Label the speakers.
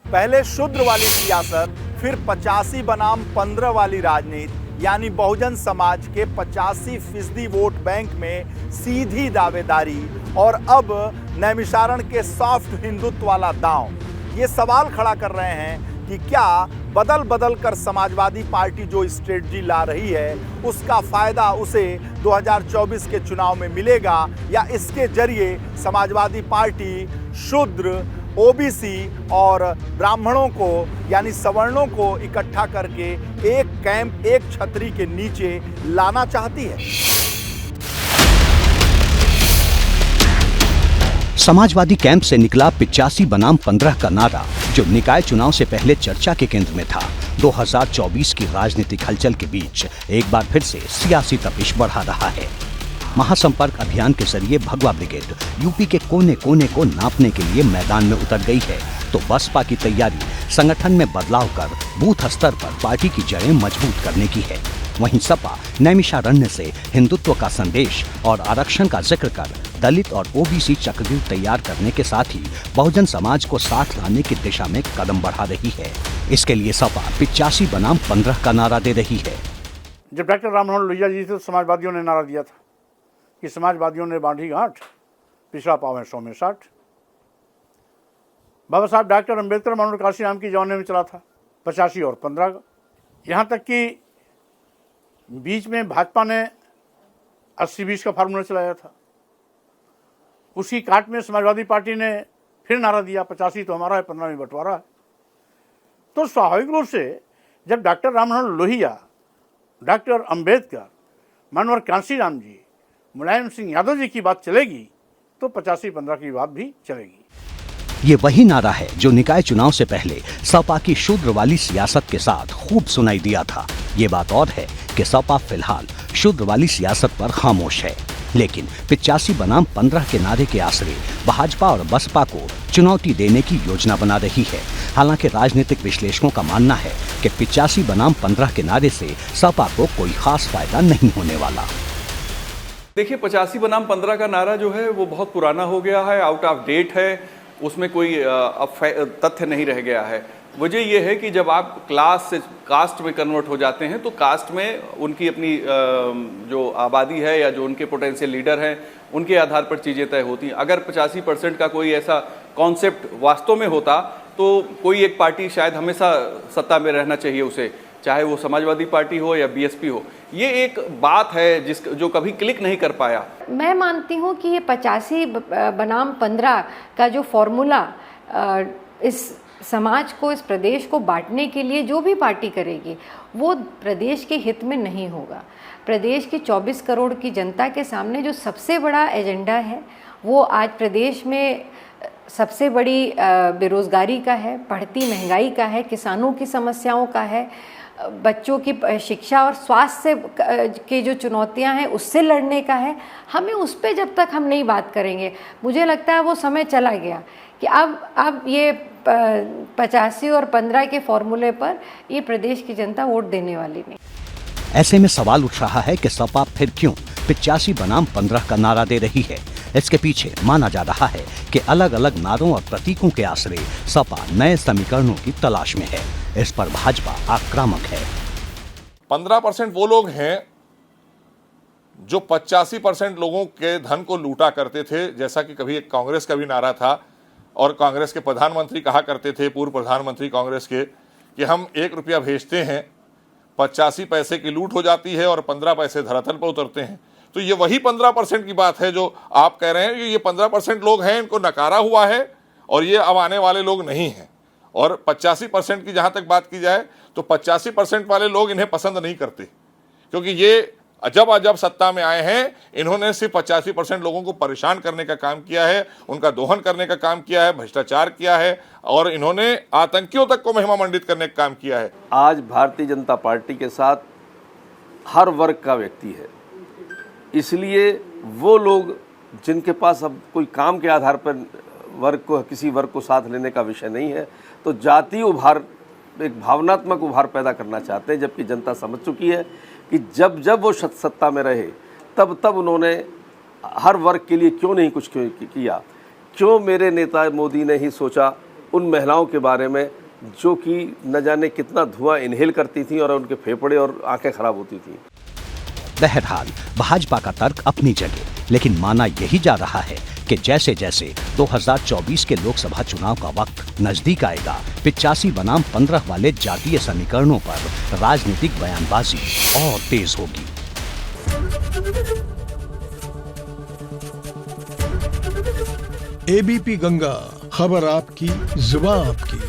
Speaker 1: पहले शूद्र वाली सियासत, फिर 85 बनाम 15 वाली राजनीति, यानी बहुजन समाज के 85% वोट बैंक में सीधी दावेदारी, और अब नैमिषारण के सॉफ्ट हिंदुत्व वाला दांव। ये सवाल खड़ा कर रहे हैं कि क्या बदल बदल कर समाजवादी पार्टी जो स्ट्रेटजी ला रही है उसका फायदा उसे 2024 के चुनाव में मिलेगा, या इसके जरिए समाजवादी पार्टी शूद्र, ओबीसी और ब्राह्मणों को यानी सवर्णों को इकट्ठा करके एक कैंप, एक छतरी के नीचे लाना चाहती है।
Speaker 2: समाजवादी कैंप से निकला 85 बनाम 15 का नारा, जो निकाय चुनाव से पहले चर्चा के केंद्र में था, 2024 की राजनीतिक हलचल के बीच एक बार फिर से सियासी तपिश बढ़ा रहा है। महासंपर्क अभियान के जरिए भगवा ब्रिगेड यूपी के कोने कोने को नापने के लिए मैदान में उतर गई है, तो बसपा की तैयारी संगठन में बदलाव कर बूथ स्तर पर पार्टी की जड़ें मजबूत करने की है। वहीं सपा नैमिषारण्य से हिंदुत्व का संदेश और आरक्षण का जिक्र कर दलित और ओबीसी चक्रव्यूह तैयार करने के साथ ही बहुजन समाज को साथ लाने की दिशा में कदम बढ़ा रही है। इसके लिए सपा 85 बनाम 15 का नारा दे रही है।
Speaker 3: जब डॉक्टर राममनोहर लोहिया जी थे, समाजवादियों ने नारा दिया था कि समाजवादियों ने बांधी गांठ, पिछड़ा पावे 100 में 60। बाबा साहब डॉक्टर अम्बेडकर मनोहर काशीराम की जमाने में चला था 85 और 15 का। यहाँ तक कि बीच में भाजपा ने 80-20 का फार्मूला चलाया था। उसी काट में समाजवादी पार्टी ने फिर नारा दिया 85 तो हमारा है, 15 में बंटवारा है। तो स्वाभाविक रूप से जब डॉक्टर राममनोहर लोहिया, डॉक्टर अम्बेडकर, मनोहर काशीराम जी, मुलायम सिंह यादव जी की बात चलेगी तो 85-15 की बात भी चलेगी।
Speaker 2: ये वही नारा है जो निकाय चुनाव से पहले सपा की शूद्र वाली सियासत के साथ खूब सुनाई दिया था। ये बात और है कि सपा फिलहाल शूद्र वाली सियासत पर खामोश है, लेकिन 85 बनाम 15 के नारे के आसरे भाजपा और बसपा को चुनौती देने की योजना बना रही है। हालांकि राजनीतिक विश्लेषकों का मानना है कि 85 बनाम 15 के नारे से सपा को कोई खास फायदा नहीं होने वाला।
Speaker 4: देखिए, 85 बनाम 15 का नारा जो है वो बहुत पुराना हो गया है, आउट ऑफ डेट है, उसमें कोई अब तथ्य नहीं रह गया है। वजह यह है कि जब आप क्लास से कास्ट में कन्वर्ट हो जाते हैं तो कास्ट में उनकी अपनी जो आबादी है या जो उनके पोटेंशियल लीडर हैं उनके आधार पर चीज़ें तय होती हैं। अगर 85% का कोई ऐसा कॉन्सेप्ट वास्तव में होता तो कोई एक पार्टी शायद हमेशा सत्ता में रहना चाहिए उसे, चाहे वो समाजवादी पार्टी हो या बीएसपी हो। ये एक बात है जो कभी क्लिक नहीं कर पाया।
Speaker 5: मैं मानती हूँ कि ये 85 बनाम 15 का जो फॉर्मूला इस समाज को, इस प्रदेश को बांटने के लिए जो भी पार्टी करेगी वो प्रदेश के हित में नहीं होगा। प्रदेश की 24 करोड़ की जनता के सामने जो सबसे बड़ा एजेंडा है वो आज प्रदेश में सबसे बड़ी बेरोज़गारी का है, बढ़ती महंगाई का है, किसानों की समस्याओं का है, बच्चों की शिक्षा और स्वास्थ्य की जो चुनौतियां हैं उससे लड़ने का है। हमें उस पर जब तक हम नहीं बात करेंगे, मुझे लगता है वो समय चला गया कि अब ये 85 और 15 के फॉर्मूले पर ये प्रदेश की जनता वोट देने वाली नहीं।
Speaker 2: ऐसे में सवाल उठ रहा है कि सपा फिर क्यों 85 बनाम 15 का नारा दे रही है। इसके पीछे माना जा रहा है कि अलग अलग नारों और प्रतीकों के आसरे सपा नए समीकरणों की तलाश में है। इस पर भाजपा आक्रामक है।
Speaker 6: 15% वो लोग हैं जो 85% लोगों के धन को लूटा करते थे, जैसा कि कभी एक कांग्रेस का भी नारा था और कांग्रेस के प्रधानमंत्री कहा करते थे, पूर्व प्रधानमंत्री कांग्रेस के, कि हम 1 रुपया भेजते हैं, 85 पैसे की लूट हो जाती है और 15 पैसे धरातल पर उतरते हैं। तो ये वही 15% की बात है जो आप कह रहे हैं कि ये 15% लोग हैं, इनको नकारा हुआ है और ये अब आने वाले लोग नहीं हैं। और 85% की जहाँ तक बात की जाए तो 85% वाले लोग इन्हें पसंद नहीं करते, क्योंकि ये जब सत्ता में आए हैं इन्होंने सिर्फ 85% लोगों को परेशान करने का काम किया है, उनका दोहन करने का काम किया है, भ्रष्टाचार किया है और इन्होंने आतंकियों तक को महिमा मंडित करने का काम किया है।
Speaker 7: आज भारतीय जनता पार्टी के साथ हर वर्ग का व्यक्ति है, इसलिए वो लोग जिनके पास अब कोई काम के आधार पर किसी वर्ग को साथ लेने का विषय नहीं है, तो जातीय उभार, एक भावनात्मक उभार पैदा करना चाहते हैं। जबकि जनता समझ चुकी है कि जब वो सत्ता में रहे तब उन्होंने हर वर्ग के लिए क्यों नहीं कुछ किया। क्यों मेरे नेता मोदी ने ही सोचा उन महिलाओं के बारे में जो कि न जाने कितना धुआं इनहेल करती थी और उनके फेफड़े और आंखें खराब होती थी।
Speaker 2: बहरहाल भाजपा का तर्क अपनी जगह, लेकिन माना यही जा रहा है कि जैसे जैसे 2024 के लोकसभा चुनाव का वक्त नजदीक आएगा, 85 बनाम 15 वाले जातीय समीकरणों पर राजनीतिक बयानबाजी और तेज होगी।
Speaker 8: एबीपी गंगा, खबर आपकी, जुबान आपकी।